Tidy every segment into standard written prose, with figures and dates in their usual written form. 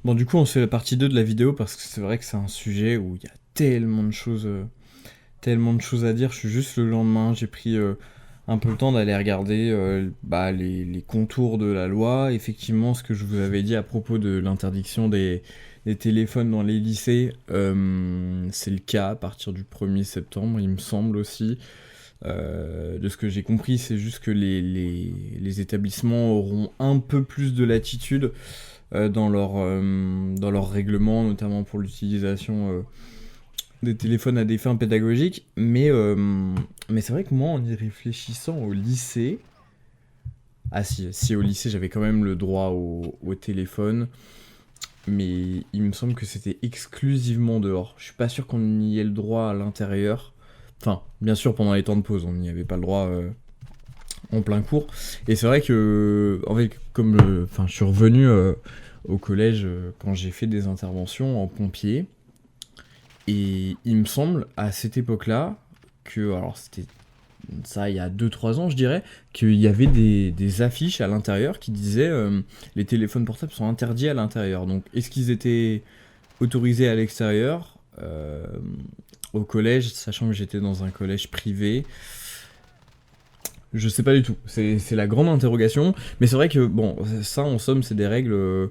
Bon, du coup, on se fait la partie 2 de la vidéo parce que c'est vrai que c'est un sujet où il y a tellement de choses à dire. Je suis juste le lendemain, j'ai pris un peu le temps d'aller regarder les contours de la loi. Effectivement, ce que je vous avais dit à propos de l'interdiction des téléphones dans les lycées, c'est le cas à partir du 1er septembre, il me semble aussi. De ce que j'ai compris, c'est juste que les établissements auront un peu plus de latitude dans leur règlement, notamment pour l'utilisation des téléphones à des fins pédagogiques. Mais c'est vrai que moi, en y réfléchissant au lycée, ah si au lycée j'avais quand même le droit au téléphone, mais il me semble que c'était exclusivement dehors. Je suis pas sûr qu'on y ait le droit à l'intérieur. Enfin, bien sûr, pendant les temps de pause, on n'y avait pas le droit en plein cours. Et c'est vrai que, en fait, je suis revenu au collège quand j'ai fait des interventions en pompier. Et il me semble, à cette époque-là, alors c'était ça il y a 2-3 ans, je dirais, qu'il y avait des affiches à l'intérieur qui disaient les téléphones portables sont interdits à l'intérieur. Donc, est-ce qu'ils étaient autorisés à l'extérieur au collège, sachant que j'étais dans un collège privé? Je sais pas du tout. C'est la grande interrogation. Mais c'est vrai que, bon, ça, en somme, c'est des règles.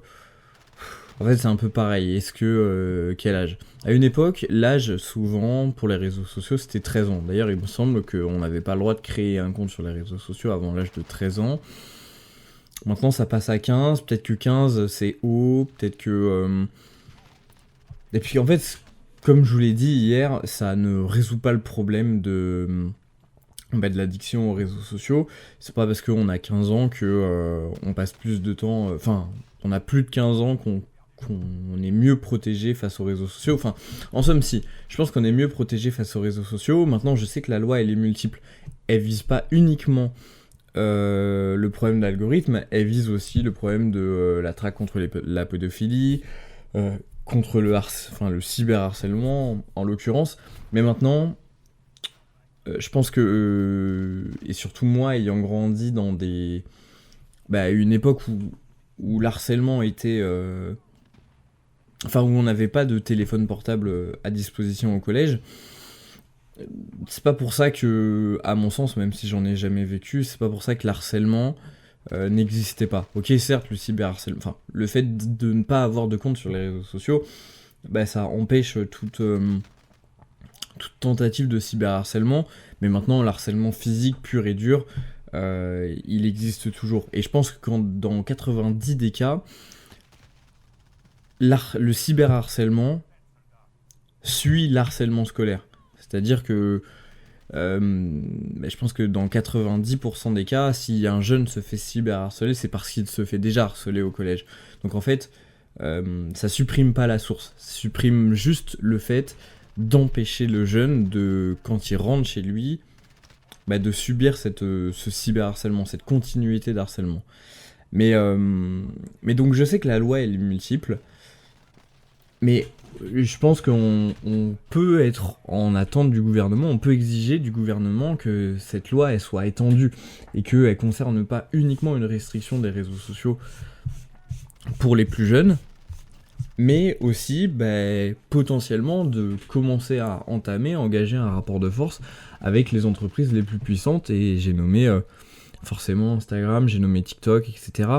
En fait, c'est un peu pareil. Est-ce que. Quel âge? À une époque, l'âge, souvent, pour les réseaux sociaux, c'était 13 ans. D'ailleurs, il me semble qu'on n'avait pas le droit de créer un compte sur les réseaux sociaux avant l'âge de 13 ans. Maintenant, ça passe à 15. Peut-être que 15, c'est haut. Peut-être que. Et puis, en fait, comme je vous l'ai dit hier, ça ne résout pas le problème de l'addiction aux réseaux sociaux. C'est pas parce qu'on a 15 ans que on passe plus de temps. Enfin, on a plus de 15 ans qu'on est mieux protégé face aux réseaux sociaux. Enfin, en somme, si. Je pense qu'on est mieux protégé face aux réseaux sociaux. Maintenant, je sais que la loi, elle est multiple. Elle vise pas uniquement le problème d'algorithme, elle vise aussi le problème de la traque contre la pédophilie, contre le cyberharcèlement, en l'occurrence. Mais maintenant, je pense que, et surtout moi, ayant grandi dans une époque où l'harcèlement était... où on n'avait pas de téléphone portable à disposition au collège, c'est pas pour ça que, à mon sens, même si j'en ai jamais vécu, c'est pas pour ça que l'harcèlement n'existait pas. Ok, certes, le cyberharcèlement... Enfin, le fait de ne pas avoir de compte sur les réseaux sociaux, ça empêche toute tentative de cyberharcèlement, mais maintenant l'harcèlement physique pur et dur, il existe toujours. Et je pense que dans 90 des cas, le cyberharcèlement suit l'harcèlement scolaire. C'est-à-dire que je pense que dans 90% des cas, si un jeune se fait cyberharceler, c'est parce qu'il se fait déjà harceler au collège. Donc en fait, ça supprime pas la source, ça supprime juste le fait d'empêcher le jeune quand il rentre chez lui, de subir ce cyberharcèlement, cette continuité d'harcèlement. Mais donc je sais que la loi elle est multiple, mais je pense qu'on peut être en attente du gouvernement, on peut exiger du gouvernement que cette loi elle soit étendue et qu'elle concerne pas uniquement une restriction des réseaux sociaux pour les plus jeunes, mais aussi potentiellement de commencer à engager un rapport de force avec les entreprises les plus puissantes, et j'ai nommé forcément Instagram, j'ai nommé TikTok, etc.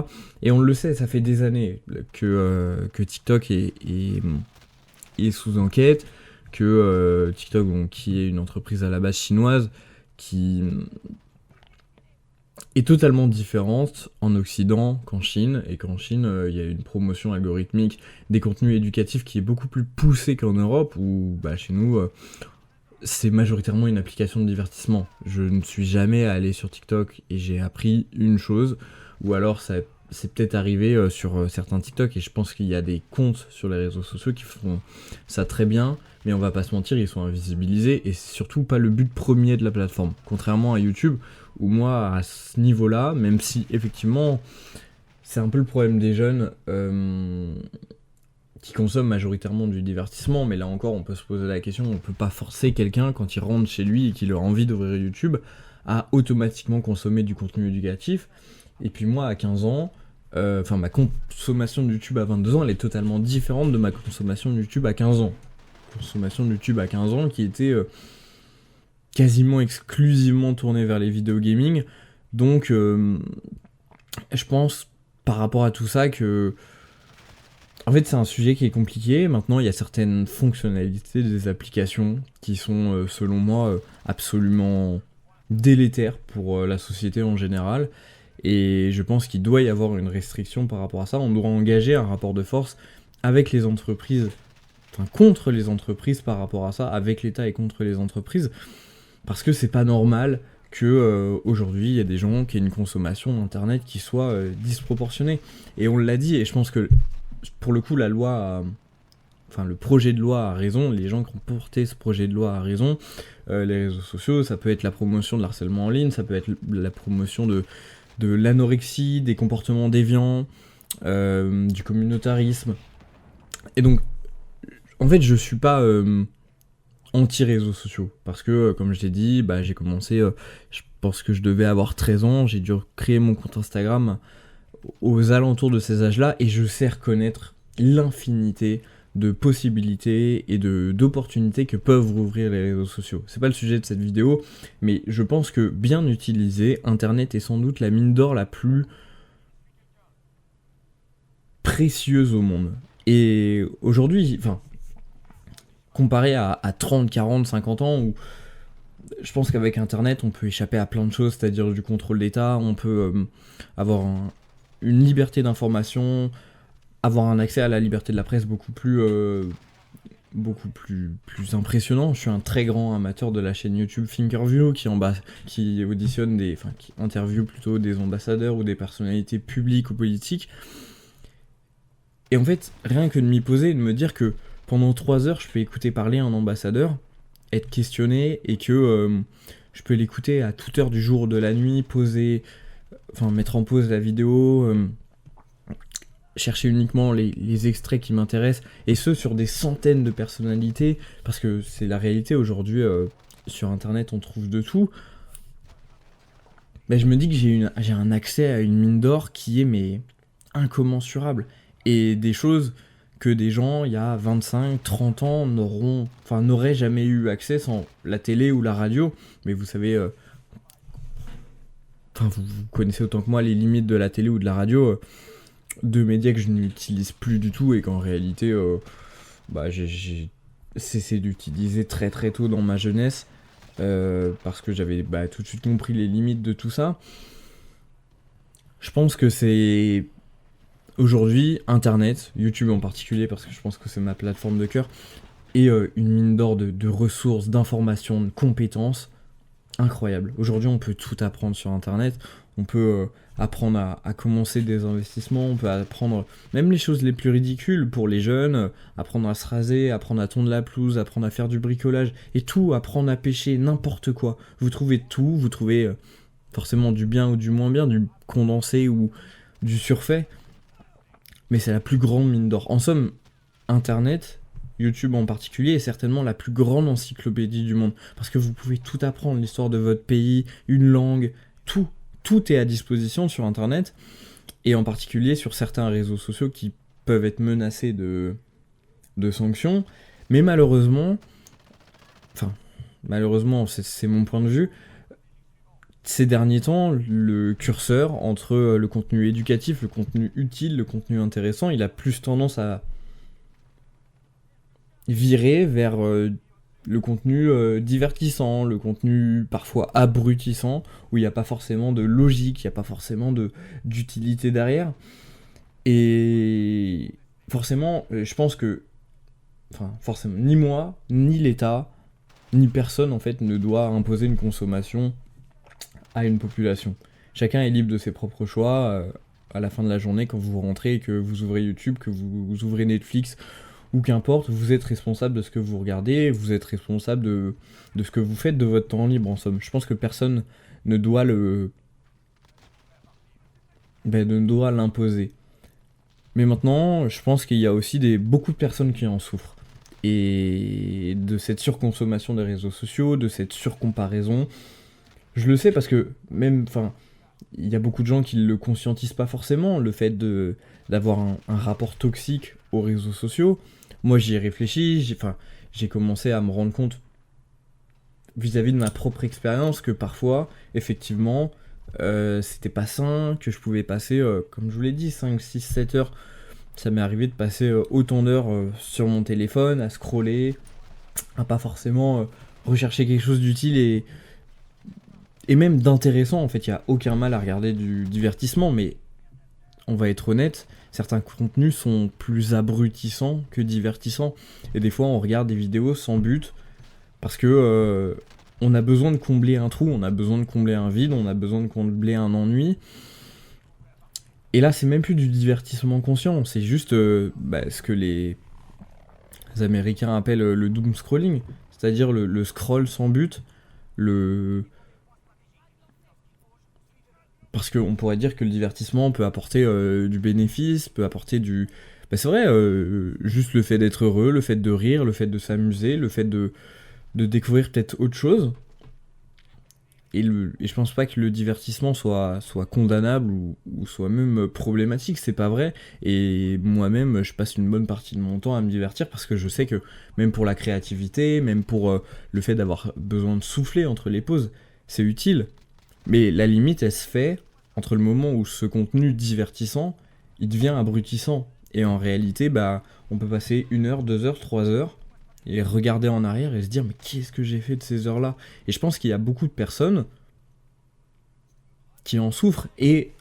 Et on le sait, ça fait des années que TikTok est sous enquête, que TikTok, qui est une entreprise à la base chinoise, qui est totalement différente en Occident qu'en Chine, et qu'en Chine, il y a une promotion algorithmique des contenus éducatifs qui est beaucoup plus poussée qu'en Europe, où chez nous, c'est majoritairement une application de divertissement. Je ne suis jamais allé sur TikTok et j'ai appris une chose, ou alors c'est peut-être arrivé sur certains TikTok, et je pense qu'il y a des comptes sur les réseaux sociaux qui font ça très bien, mais on va pas se mentir, ils sont invisibilisés, et c'est surtout pas le but premier de la plateforme. Contrairement à YouTube, où moi, à ce niveau-là, même si effectivement, c'est un peu le problème des jeunes qui consomment majoritairement du divertissement, mais là encore, on peut se poser la question, on peut pas forcer quelqu'un, quand il rentre chez lui et qu'il a envie d'ouvrir YouTube, à automatiquement consommer du contenu éducatif. Et puis moi, à 15 ans, Enfin, ma consommation de YouTube à 22 ans, elle est totalement différente de ma consommation de YouTube à 15 ans. Consommation de YouTube à 15 ans qui était quasiment exclusivement tournée vers les vidéos gaming. Donc, je pense, par rapport à tout ça, que... En fait, c'est un sujet qui est compliqué. Maintenant, il y a certaines fonctionnalités des applications qui sont, selon moi, absolument délétères pour la société en général. Et je pense qu'il doit y avoir une restriction par rapport à ça. On doit engager un rapport de force avec les entreprises, enfin contre les entreprises par rapport à ça, avec l'État et contre les entreprises, parce que c'est pas normal que aujourd'hui il y a des gens qui aient une consommation d'internet qui soit disproportionnée. Et on l'a dit, et je pense que pour le coup la loi enfin le projet de loi a raison, les gens qui ont porté ce projet de loi a raison. Les réseaux sociaux, ça peut être la promotion de l'harcèlement en ligne, ça peut être la promotion de l'anorexie, des comportements déviants, du communautarisme. Et donc, en fait, je suis pas anti-réseaux sociaux, parce que, comme je l'ai dit, bah, j'ai commencé, je pense que je devais avoir 13 ans, j'ai dû créer mon compte Instagram aux alentours de ces âges-là, et je sais reconnaître l'infinité de possibilités et d'opportunités que peuvent rouvrir les réseaux sociaux. C'est pas le sujet de cette vidéo, mais je pense que bien utilisé, Internet est sans doute la mine d'or la plus précieuse au monde. Et aujourd'hui, enfin, comparé à 30, 40, 50 ans, où je pense qu'avec Internet, on peut échapper à plein de choses, c'est-à-dire du contrôle d'État, on peut avoir une liberté d'information, avoir un accès à la liberté de la presse beaucoup plus impressionnant. Je suis un très grand amateur de la chaîne YouTube Thinkerview qui auditionne qui interviewe plutôt des ambassadeurs ou des personnalités publiques ou politiques. Et en fait, rien que de m'y poser et de me dire que pendant 3 heures, je peux écouter parler un ambassadeur, être questionné, et que je peux l'écouter à toute heure du jour ou de la nuit, mettre en pause la vidéo, chercher uniquement les extraits qui m'intéressent, et ce sur des centaines de personnalités, parce que c'est la réalité aujourd'hui, sur Internet on trouve de tout. Ben, je me dis que j'ai un accès à une mine d'or qui est incommensurable, et des choses que des gens il y a 25, 30 ans n'auraient jamais eu accès sans la télé ou la radio. Mais vous savez, vous connaissez autant que moi les limites de la télé ou de la radio, deux médias que je n'utilise plus du tout, et qu'en réalité j'ai cessé d'utiliser très très tôt dans ma jeunesse, parce que j'avais tout de suite compris les limites de tout ça. Je pense que c'est aujourd'hui Internet, YouTube en particulier, parce que je pense que c'est ma plateforme de cœur, et une mine d'or de ressources, d'informations, de compétences incroyables. Aujourd'hui, on peut tout apprendre sur Internet. On peut apprendre à commencer des investissements, on peut apprendre même les choses les plus ridicules pour les jeunes, apprendre à se raser, apprendre à tondre la pelouse, apprendre à faire du bricolage, et tout, apprendre à pêcher, n'importe quoi. Vous trouvez tout, vous trouvez forcément du bien ou du moins bien, du condensé ou du surfait, mais c'est la plus grande mine d'or. En somme, Internet, YouTube en particulier, est certainement la plus grande encyclopédie du monde, parce que vous pouvez tout apprendre, l'histoire de votre pays, une langue, tout est à disposition sur Internet, et en particulier sur certains réseaux sociaux qui peuvent être menacés de sanctions, mais malheureusement, c'est mon point de vue, ces derniers temps, le curseur entre le contenu éducatif, le contenu utile, le contenu intéressant, il a plus tendance à virer vers le contenu divertissant, le contenu parfois abrutissant, où il n'y a pas forcément de logique, il n'y a pas forcément d'utilité derrière. Et forcément, je pense que, forcément, ni moi, ni l'État, ni personne en fait ne doit imposer une consommation à une population. Chacun est libre de ses propres choix. À la fin de la journée, quand vous rentrez et que vous ouvrez YouTube, que vous ouvrez Netflix, ou qu'importe, vous êtes responsable de ce que vous regardez, vous êtes responsable de ce que vous faites de votre temps libre, en somme. Je pense que personne ne doit l'imposer. Mais maintenant, je pense qu'il y a aussi beaucoup de personnes qui en souffrent. Et de cette surconsommation des réseaux sociaux, de cette surcomparaison. Je le sais parce que même, il y a beaucoup de gens qui le conscientisent pas forcément, le fait d'avoir un rapport toxique aux réseaux sociaux. Moi, j'y ai réfléchi, j'ai commencé à me rendre compte vis-à-vis de ma propre expérience que parfois, effectivement, c'était pas sain, que je pouvais passer, comme je vous l'ai dit, 5, 6, 7 heures. Ça m'est arrivé de passer autant d'heures sur mon téléphone, à scroller, à pas forcément rechercher quelque chose d'utile et même d'intéressant. En fait, il n'y a aucun mal à regarder du divertissement, mais on va être honnête, certains contenus sont plus abrutissants que divertissants. Et des fois, on regarde des vidéos sans but, parce que on a besoin de combler un trou, on a besoin de combler un vide, on a besoin de combler un ennui. Et là, c'est même plus du divertissement conscient, c'est juste ce que les Américains appellent le doom scrolling, c'est-à-dire le scroll sans but, parce qu'on pourrait dire que le divertissement peut apporter du bénéfice, peut apporter du... c'est vrai, juste le fait d'être heureux, le fait de rire, le fait de s'amuser, le fait de découvrir peut-être autre chose. Et je pense pas que le divertissement soit condamnable ou soit même problématique, c'est pas vrai. Et moi-même, je passe une bonne partie de mon temps à me divertir parce que je sais que même pour la créativité, même pour le fait d'avoir besoin de souffler entre les pauses, c'est utile. Mais la limite, elle se fait entre le moment où ce contenu divertissant, il devient abrutissant. Et en réalité, on peut passer 1 heure, 2 heures, 3 heures et regarder en arrière et se dire mais qu'est-ce que j'ai fait de ces heures-là? Et je pense qu'il y a beaucoup de personnes qui en souffrent, et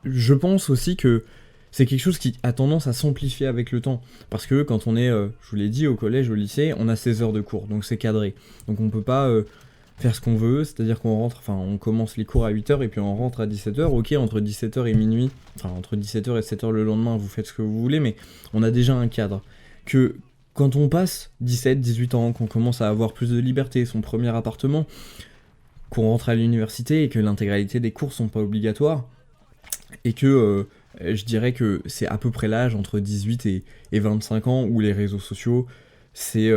je pense aussi que c'est quelque chose qui a tendance à s'amplifier avec le temps, parce que quand on est, je vous l'ai dit, au collège, au lycée, on a 16 heures de cours, donc c'est cadré, donc on peut pas faire ce qu'on veut, c'est-à-dire on commence les cours à 8h et puis on rentre à 17h, ok, entre 17h et minuit, entre 17h et 7h le lendemain, vous faites ce que vous voulez, mais on a déjà un cadre, que quand on passe 17, 18 ans, qu'on commence à avoir plus de liberté, son premier appartement, qu'on rentre à l'université et que l'intégralité des cours sont pas obligatoires, et que je dirais que c'est à peu près l'âge entre 18 et 25 ans où les réseaux sociaux, c'est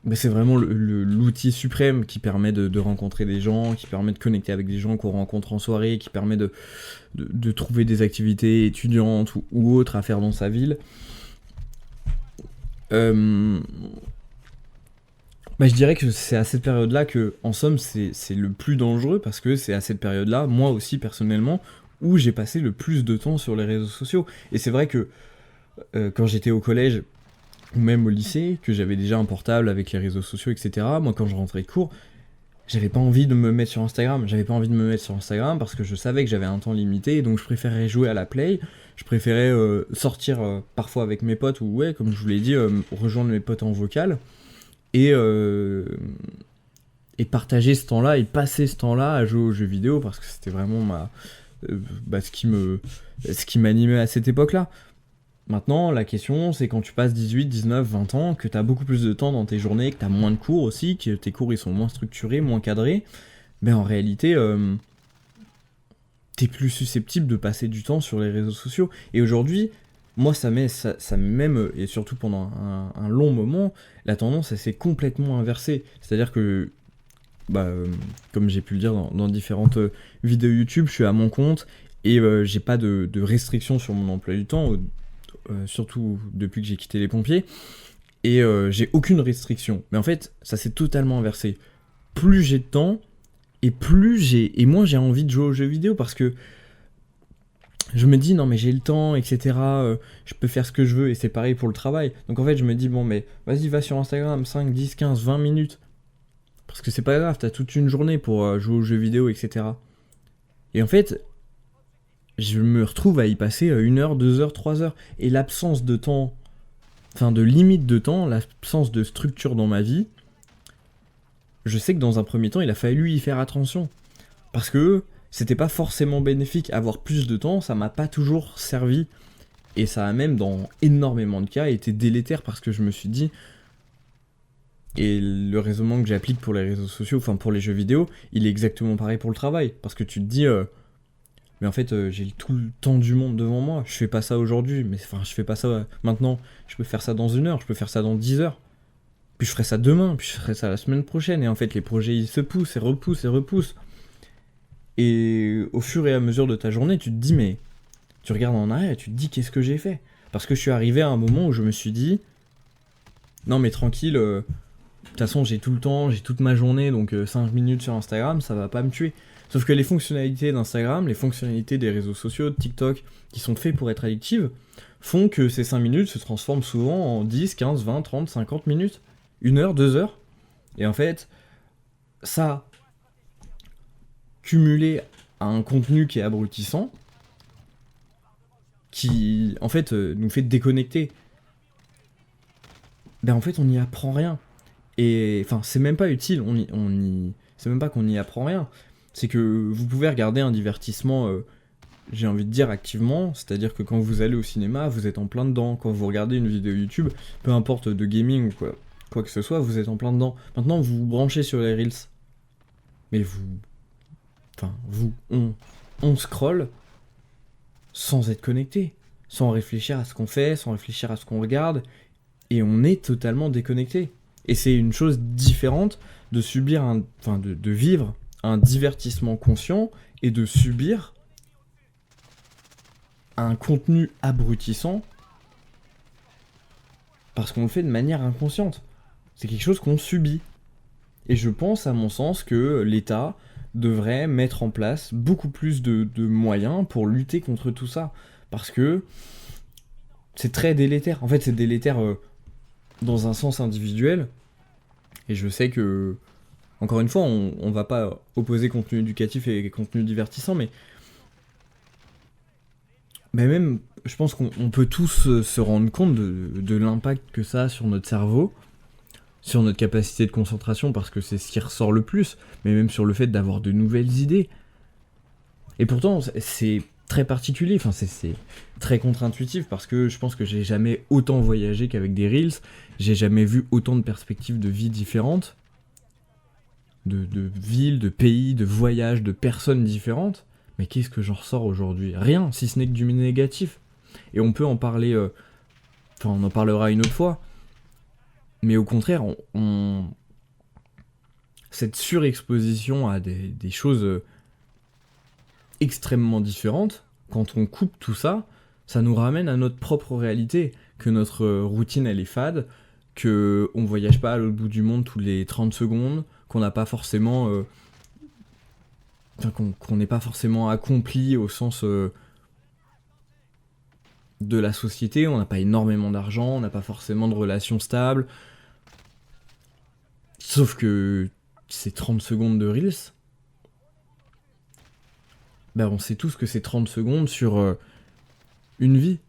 vraiment l'outil suprême qui permet de rencontrer des gens, qui permet de connecter avec des gens qu'on rencontre en soirée, qui permet de trouver des activités étudiantes ou autres à faire dans sa ville. Je dirais que c'est à cette période-là que, en somme, c'est le plus dangereux, parce que c'est à cette période-là, moi aussi personnellement, où j'ai passé le plus de temps sur les réseaux sociaux. Et c'est vrai que quand j'étais au collège, ou même au lycée, que j'avais déjà un portable avec les réseaux sociaux, etc., moi quand je rentrais de cours, j'avais pas envie de me mettre sur Instagram. J'avais pas envie de me mettre sur Instagram parce que je savais que j'avais un temps limité, et donc je préférais jouer à la play, je préférais sortir parfois avec mes potes, ou comme je vous l'ai dit, rejoindre mes potes en vocal, et partager ce temps-là, et passer ce temps-là à jouer aux jeux vidéo, parce que c'était vraiment ce qui m'animait à cette époque-là. Maintenant, la question, c'est quand tu passes 18, 19, 20 ans, que t'as beaucoup plus de temps dans tes journées, que t'as moins de cours aussi, que tes cours ils sont moins structurés, moins cadrés, en réalité, t'es plus susceptible de passer du temps sur les réseaux sociaux. Et aujourd'hui, moi, ça met même, et surtout pendant un long moment, la tendance, elle s'est complètement inversée. C'est-à-dire que, comme j'ai pu le dire dans différentes vidéos YouTube, je suis à mon compte, et j'ai pas de restrictions sur mon emploi du temps, surtout depuis que j'ai quitté les pompiers, et j'ai aucune restriction. Mais en fait, ça s'est totalement inversé. Plus j'ai de temps, et moins j'ai envie de jouer aux jeux vidéo, parce que je me dis non mais j'ai le temps, etc. Je peux faire ce que je veux, et c'est pareil pour le travail. Donc en fait je me dis bon mais vas-y, va sur Instagram 5, 10, 15, 20 minutes. Parce que c'est pas grave, t'as toute une journée pour jouer aux jeux vidéo, etc. Et en fait, je me retrouve à y passer 1 heure, 2 heures, 3 heures. Et l'absence de temps, de limite de temps, l'absence de structure dans ma vie, je sais que dans un premier temps, il a fallu y faire attention. Parce que c'était pas forcément bénéfique. Avoir plus de temps, ça m'a pas toujours servi. Et ça a même, dans énormément de cas, été délétère, parce que je me suis dit... Et le raisonnement que j'applique pour les réseaux sociaux, pour les jeux vidéo, il est exactement pareil pour le travail. Parce que tu te dis... mais en fait, j'ai tout le temps du monde devant moi. Je fais pas ça aujourd'hui, mais je fais pas ça maintenant. Je peux faire ça dans 1 heure, je peux faire ça dans 10 heures. Puis je ferai ça demain, puis je ferai ça la semaine prochaine. Et en fait, les projets, ils se poussent et repoussent et repoussent. Et au fur et à mesure de ta journée, tu te dis, mais tu regardes en arrière et tu te dis, qu'est-ce que j'ai fait? Parce que je suis arrivé à un moment où je me suis dit, non mais tranquille, de toute façon j'ai tout le temps, j'ai toute ma journée, donc 5 minutes sur Instagram, ça va pas me tuer. Sauf que les fonctionnalités d'Instagram, les fonctionnalités des réseaux sociaux, de TikTok, qui sont faits pour être addictives, font que ces 5 minutes se transforment souvent en 10, 15, 20, 30, 50 minutes. 1 heure, 2 heures. Et en fait, ça, cumulé à un contenu qui est abrutissant, qui en fait nous fait déconnecter, ben en fait on n'y apprend rien. Et enfin, c'est même pas utile, c'est même pas qu'on n'y apprend rien. C'est que vous pouvez regarder un divertissement, j'ai envie de dire activement, c'est-à-dire que quand vous allez au cinéma, vous êtes en plein dedans. Quand vous regardez une vidéo YouTube, peu importe de gaming ou quoi que ce soit, vous êtes en plein dedans. Maintenant, vous vous branchez sur les Reels. Mais on scrolle sans être connecté, sans réfléchir à ce qu'on fait, sans réfléchir à ce qu'on regarde, et on est totalement déconnecté. Et c'est une chose différente de subir de vivre un divertissement conscient et de subir un contenu abrutissant parce qu'on le fait de manière inconsciente. C'est quelque chose qu'on subit. Et je pense, à mon sens, que l'État devrait mettre en place beaucoup plus de moyens pour lutter contre tout ça. Parce que c'est très délétère. En fait, c'est délétère dans un sens individuel. Et je sais que, encore une fois, on va pas opposer contenu éducatif et contenu divertissant, mais même, je pense qu'on peut tous se rendre compte de l'impact que ça a sur notre cerveau, sur notre capacité de concentration, parce que c'est ce qui ressort le plus, mais même sur le fait d'avoir de nouvelles idées. Et pourtant, c'est très particulier, enfin c'est très contre-intuitif, parce que je pense que j'ai jamais autant voyagé qu'avec des Reels, j'ai jamais vu autant de perspectives de vie différentes, de villes, de pays, de voyages, de personnes différentes. Mais qu'est-ce que j'en ressors aujourd'hui? Rien, si ce n'est que du négatif. Et on peut en parler, on en parlera une autre fois, mais au contraire, cette surexposition à des choses extrêmement différentes, quand on coupe tout ça, ça nous ramène à notre propre réalité, que notre routine elle est fade, que on voyage pas à l'autre bout du monde tous les 30 secondes, qu'on n'a pas forcément qu'on n'est pas forcément accompli au sens de la société, on n'a pas énormément d'argent, on n'a pas forcément de relations stables. Sauf que ces 30 secondes de Reels, on sait tous que c'est 30 secondes sur une vie.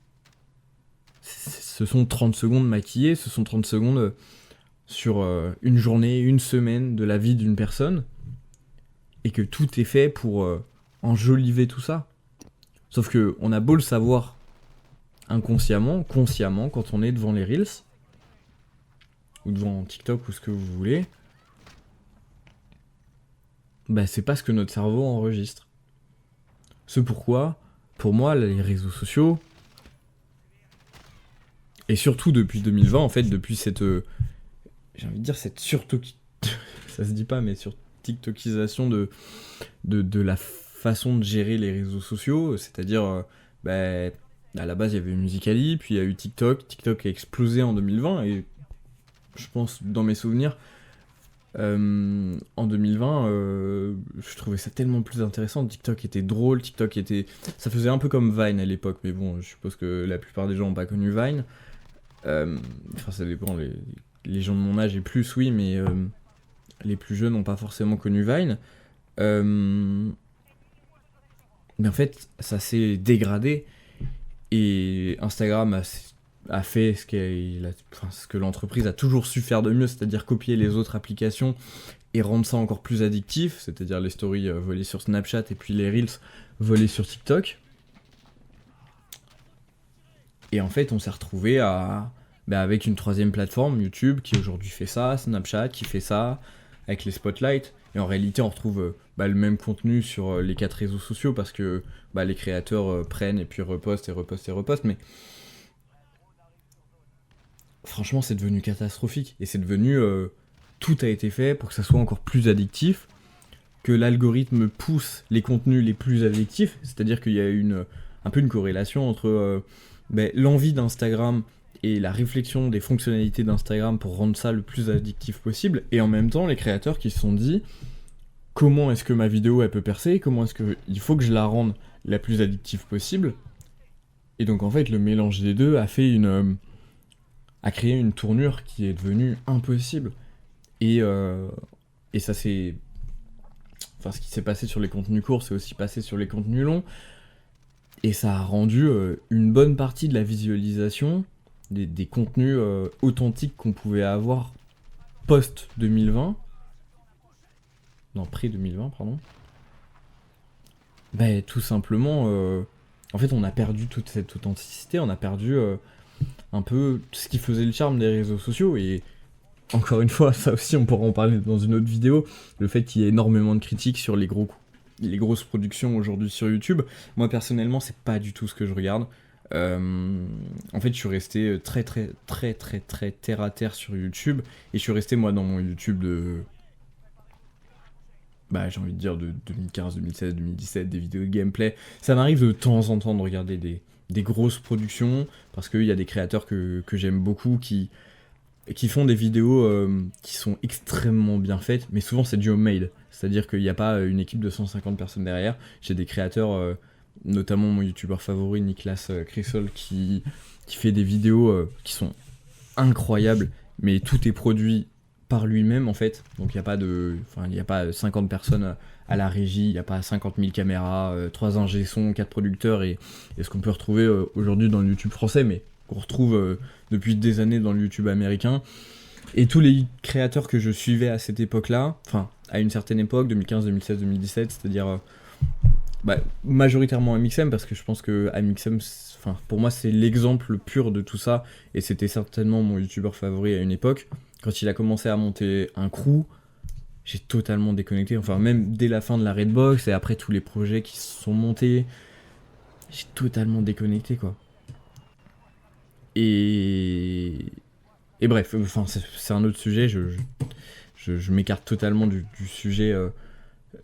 Ce sont 30 secondes maquillées, ce sont 30 secondes sur une journée, une semaine de la vie d'une personne, et que tout est fait pour enjoliver tout ça. Sauf que on a beau le savoir inconsciemment, consciemment, quand on est devant les Reels, ou devant TikTok ou ce que vous voulez, c'est pas ce que notre cerveau enregistre. C'est pourquoi, pour moi, les réseaux sociaux, et surtout depuis 2020, en fait, depuis cette, j'ai envie de dire cette ça se dit pas, mais sur TikTokisation de la façon de gérer les réseaux sociaux, c'est-à-dire, à la base, il y avait Musical.ly, puis il y a eu TikTok. TikTok a explosé en 2020, et je pense, dans mes souvenirs, en 2020, je trouvais ça tellement plus intéressant. TikTok était drôle, ça faisait un peu comme Vine à l'époque, mais bon, je suppose que la plupart des gens n'ont pas connu Vine. Ça dépend, les gens de mon âge et plus, oui, mais les plus jeunes n'ont pas forcément connu Vine. Mais en fait, ça s'est dégradé, et Instagram a fait ce que l'entreprise a toujours su faire de mieux, c'est-à-dire copier les autres applications et rendre ça encore plus addictif, c'est-à-dire les stories volées sur Snapchat et puis les Reels volés sur TikTok. Et en fait, on s'est retrouvé avec une troisième plateforme, YouTube, qui aujourd'hui fait ça, Snapchat qui fait ça, avec les spotlights. Et en réalité, on retrouve le même contenu sur les 4 réseaux sociaux, parce que les créateurs prennent et puis repostent, mais franchement, c'est devenu catastrophique. Et c'est devenu... tout a été fait pour que ça soit encore plus addictif, que l'algorithme pousse les contenus les plus addictifs, c'est-à-dire qu'il y a un peu une corrélation entre l'envie d'Instagram et la réflexion des fonctionnalités d'Instagram pour rendre ça le plus addictif possible, et en même temps les créateurs qui se sont dit comment est-ce que ma vidéo elle peut percer, comment est-ce qu'il faut que je la rende la plus addictive possible, et donc en fait le mélange des deux a créé une tournure qui est devenue impossible, et ça c'est... Enfin, ce qui s'est passé sur les contenus courts, c'est aussi passé sur les contenus longs, et ça a rendu une bonne partie de la visualisation des contenus authentiques qu'on pouvait avoir post-2020, non, pré-2020, pardon, tout simplement, en fait, on a perdu toute cette authenticité, on a perdu un peu ce qui faisait le charme des réseaux sociaux, et encore une fois, ça aussi, on pourra en parler dans une autre vidéo, le fait qu'il y ait énormément de critiques sur les grosses productions aujourd'hui sur YouTube. Moi, personnellement, c'est pas du tout ce que je regarde. En fait, je suis resté très terre à terre sur YouTube, et je suis resté, moi, dans mon YouTube de... j'ai envie de dire de 2015, 2016, 2017, des vidéos de gameplay. Ça m'arrive de temps en temps de regarder des grosses productions, parce qu'il y a des créateurs que j'aime beaucoup qui font des vidéos qui sont extrêmement bien faites, mais souvent c'est du homemade, c'est-à-dire qu'il n'y a pas une équipe de 150 personnes derrière. J'ai des créateurs, notamment mon youtubeur favori Niklas Chrysol, qui fait des vidéos qui sont incroyables, mais tout est produit par lui-même en fait, donc il n'y a pas 50 personnes à la régie, il n'y a pas 50 000 caméras, 3 ingé son, 4 producteurs, et ce qu'on peut retrouver aujourd'hui dans le YouTube français, mais qu'on retrouve depuis des années dans le YouTube américain. Et tous les créateurs que je suivais à cette époque-là, enfin à une certaine époque, 2015, 2016, 2017, c'est-à-dire majoritairement Amixem, parce que je pense que Amixem, pour moi c'est l'exemple pur de tout ça, et c'était certainement mon youtubeur favori à une époque. Quand il a commencé à monter un crew, j'ai totalement déconnecté, enfin même dès la fin de la Redbox et après tous les projets qui se sont montés, j'ai totalement déconnecté quoi. Et bref, c'est un autre sujet, je m'écarte totalement du sujet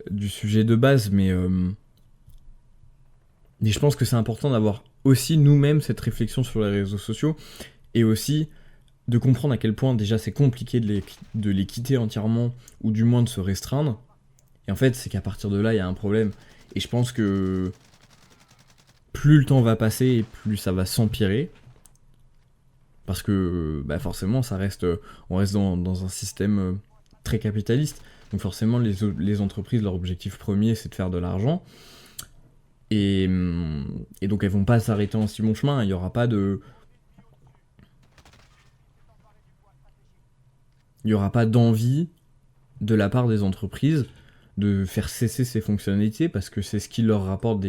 de base, mais je pense que c'est important d'avoir aussi nous-mêmes cette réflexion sur les réseaux sociaux, et aussi de comprendre à quel point déjà c'est compliqué de les quitter entièrement, ou du moins de se restreindre. Et en fait, c'est qu'à partir de là, il y a un problème. Et je pense que plus le temps va passer, et plus ça va s'empirer. Parce que forcément, on reste dans un système très capitaliste. Donc forcément, les entreprises, leur objectif premier, c'est de faire de l'argent. Et donc elles vont pas s'arrêter en si bon chemin. Il n'y aura pas d'envie de la part des entreprises de faire cesser ces fonctionnalités, parce que c'est ce qui leur rapporte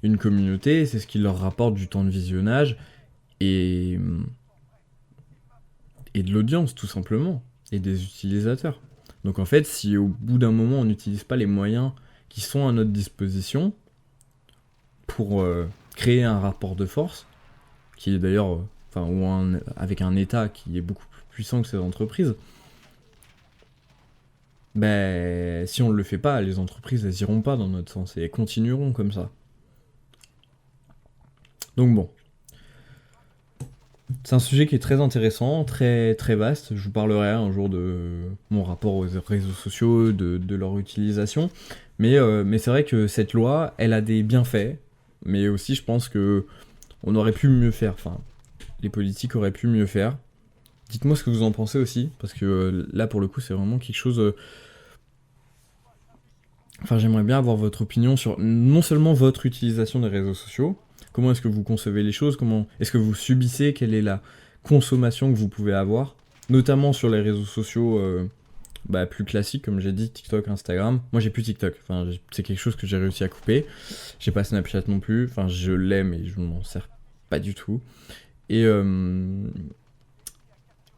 une communauté, c'est ce qui leur rapporte du temps de visionnage, et de l'audience tout simplement, et des utilisateurs. Donc en fait, si au bout d'un moment on n'utilise pas les moyens qui sont à notre disposition pour créer un rapport de force, qui est d'ailleurs, avec un État qui est beaucoup plus puissant que ces entreprises, si on ne le fait pas, les entreprises elles iront pas dans notre sens, et elles continueront comme ça. Donc bon. C'est un sujet qui est très intéressant, très, très vaste. Je vous parlerai un jour de mon rapport aux réseaux sociaux, de leur utilisation. Mais c'est vrai que cette loi, elle a des bienfaits, mais aussi je pense que on aurait pu mieux faire. Enfin, les politiques auraient pu mieux faire. Dites-moi ce que vous en pensez aussi, parce que là pour le coup c'est vraiment quelque chose... j'aimerais bien avoir votre opinion sur non seulement votre utilisation des réseaux sociaux, comment est-ce que vous concevez les choses, comment est-ce que vous subissez, quelle est la consommation que vous pouvez avoir, notamment sur les réseaux sociaux plus classiques, comme j'ai dit, TikTok, Instagram. Moi j'ai plus TikTok, c'est quelque chose que j'ai réussi à couper. J'ai pas Snapchat non plus, je l'ai mais je m'en sers pas du tout. Et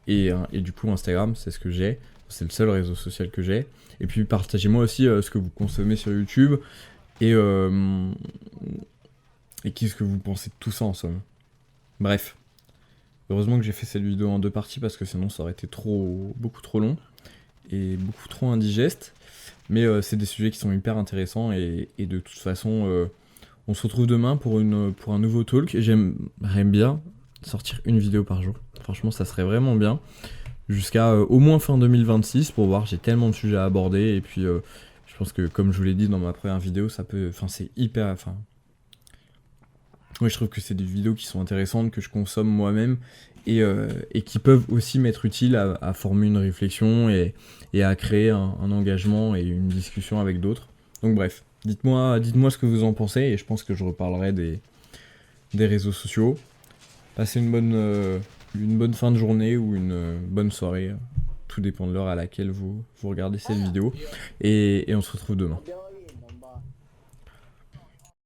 du coup Instagram, c'est ce que j'ai, c'est le seul réseau social que j'ai. Et puis partagez-moi aussi ce que vous consommez sur YouTube, et qu'est-ce que vous pensez de tout ça en somme. Bref. Heureusement que j'ai fait cette vidéo en 2 parties, parce que sinon ça aurait été beaucoup trop long. et beaucoup trop indigeste. Mais c'est des sujets qui sont hyper intéressants et de toute façon, on se retrouve demain pour un nouveau talk. J'aimerais bien sortir une vidéo par jour. Franchement, ça serait vraiment bien. Jusqu'à au moins fin 2026 pour voir, j'ai tellement de sujets à aborder. Et puis, je pense que comme je vous l'ai dit dans ma première vidéo, ça peut... Enfin, c'est hyper... Enfin, moi, je trouve que c'est des vidéos qui sont intéressantes, que je consomme moi-même et qui peuvent aussi m'être utiles à former une réflexion et à créer un engagement et une discussion avec d'autres. Donc bref, dites-moi ce que vous en pensez et je pense que je reparlerai des réseaux sociaux. Passez une bonne fin de journée ou une bonne soirée. Tout dépend de l'heure à laquelle vous regardez cette vidéo. Et on se retrouve demain.